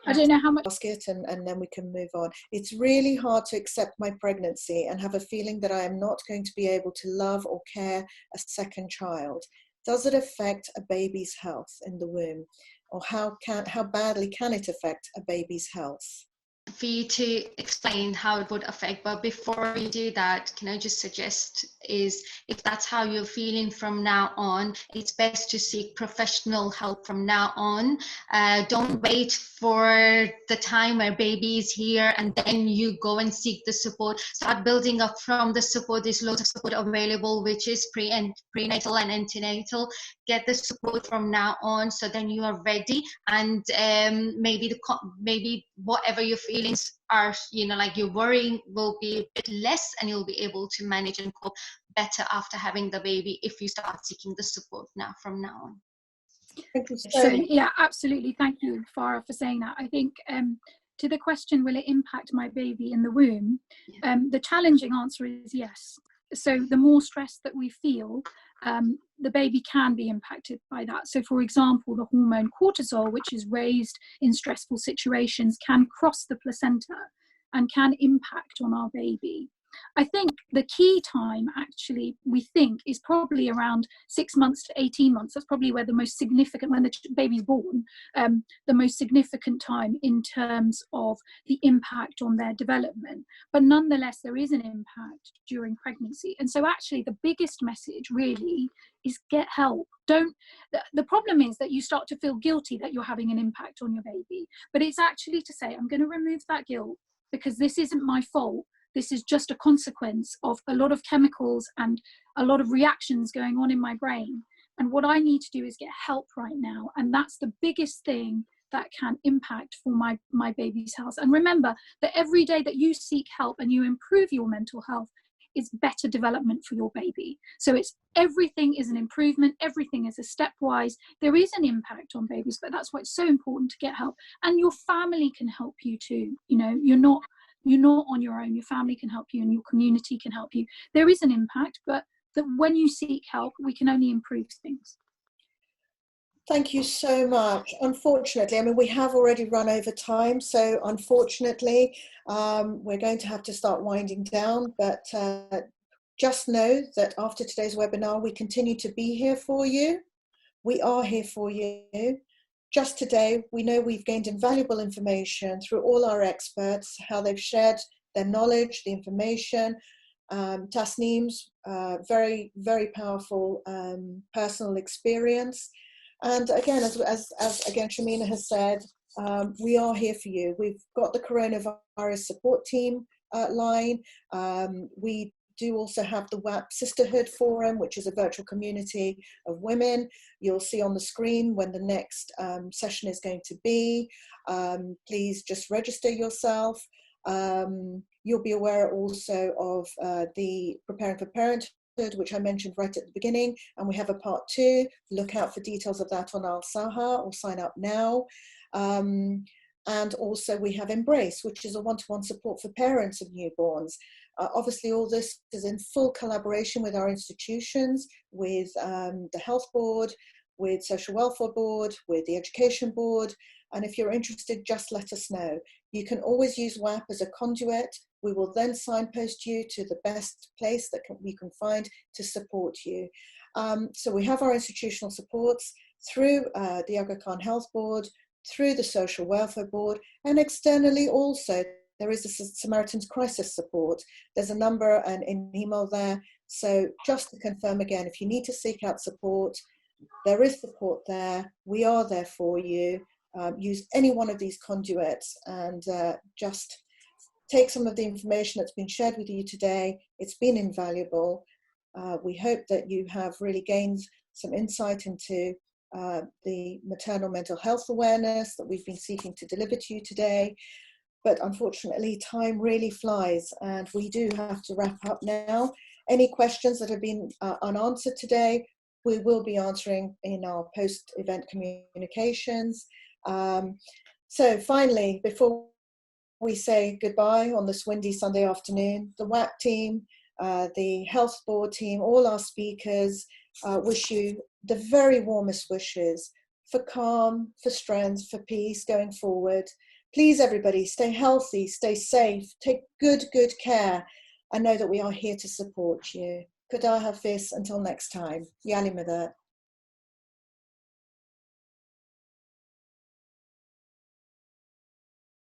I don't know how much. Ask it and then we can move on. It's really hard to accept my pregnancy and have a feeling that I am not going to be able to love or care a second child. Does it affect a baby's health in the womb, or how badly can it affect a baby's health? For you to explain how it would affect, but before you do that, can I just suggest is if that's how you're feeling from now on, it's best to seek professional help from now on. Don't wait for the time where baby is here and then you go and seek the support. Start building up from the support. There's loads of support available, which is prenatal and antenatal. Get the support from now on, so then you are ready, and maybe whatever your feelings are, like you're worrying, will be a bit less, and you'll be able to manage and cope better after having the baby if you start seeking the support from now on. Thank you so yeah, absolutely. Thank you, Farah, for saying that. I think to the question, will it impact my baby in the womb? The challenging answer is yes. So the more stress that we feel, the baby can be impacted by that. So for example, the hormone cortisol, which is raised in stressful situations, can cross the placenta and can impact on our baby. I think the key time, actually, we think is probably around 6 months to 18 months. That's probably where the most significant, when the baby's born, the most significant time in terms of the impact on their development. But nonetheless, there is an impact during pregnancy. And so actually the biggest message really is get help. The problem is that you start to feel guilty that you're having an impact on your baby. But it's actually to say, I'm going to remove that guilt because this isn't my fault. This is just a consequence of a lot of chemicals and a lot of reactions going on in my brain. And what I need to do is get help right now. And that's the biggest thing that can impact for my baby's health. And remember that every day that you seek help and you improve your mental health is better development for your baby. So everything is an improvement. Everything is a stepwise. There is an impact on babies, but that's why it's so important to get help. And your family can help you too. You're not on your own. Your family can help you and your community can help you. There is an impact, but that when you seek help, we can only improve things. Thank you so much. Unfortunately, we have already run over time, so unfortunately, we're going to have to start winding down, but just know that after today's webinar, we continue to be here for you. We are here for you. Just today, we know we've gained invaluable information through all our experts, how they've shared their knowledge, the information. Tasneem's very, very powerful personal experience. And again, as again Shamina has said, we are here for you. We've got the coronavirus support team line. We do also have the WAP Sisterhood Forum, which is a virtual community of women. You'll see on the screen when the next session is going to be. Please just register yourself. You'll be aware also of the Preparing for Parenthood, which I mentioned right at the beginning, and we have a part 2. Look out for details of that on Al Saha, or sign up now. And also we have Embrace, which is a one-to-one support for parents of newborns. Obviously all this is in full collaboration with our institutions, with the Health Board, with Social Welfare Board, with the Education Board. And if you're interested, just let us know. You can always use WAP as a conduit. We will then signpost you to the best place that we can find to support you. So we have our institutional supports through the Aga Khan Health Board, through the Social Welfare Board, and externally also there is a Samaritan's Crisis Support. There's a number and an email there. So just to confirm again, if you need to seek out support, there is support there. We are there for you. Use any one of these conduits and just take some of the information that's been shared with you today. It's been invaluable. We hope that you have really gained some insight into the maternal mental health awareness that we've been seeking to deliver to you today. But unfortunately, time really flies and we do have to wrap up now. Any questions that have been unanswered today, we will be answering in our post-event communications. So finally, before we say goodbye on this windy Sunday afternoon, the WAP team, the health board team, all our speakers wish you the very warmest wishes for calm, for strength, for peace going forward. Please, everybody, stay healthy, stay safe, take good care, and know that we are here to support you. Kuda Hafiz, until next time. Yali Madat.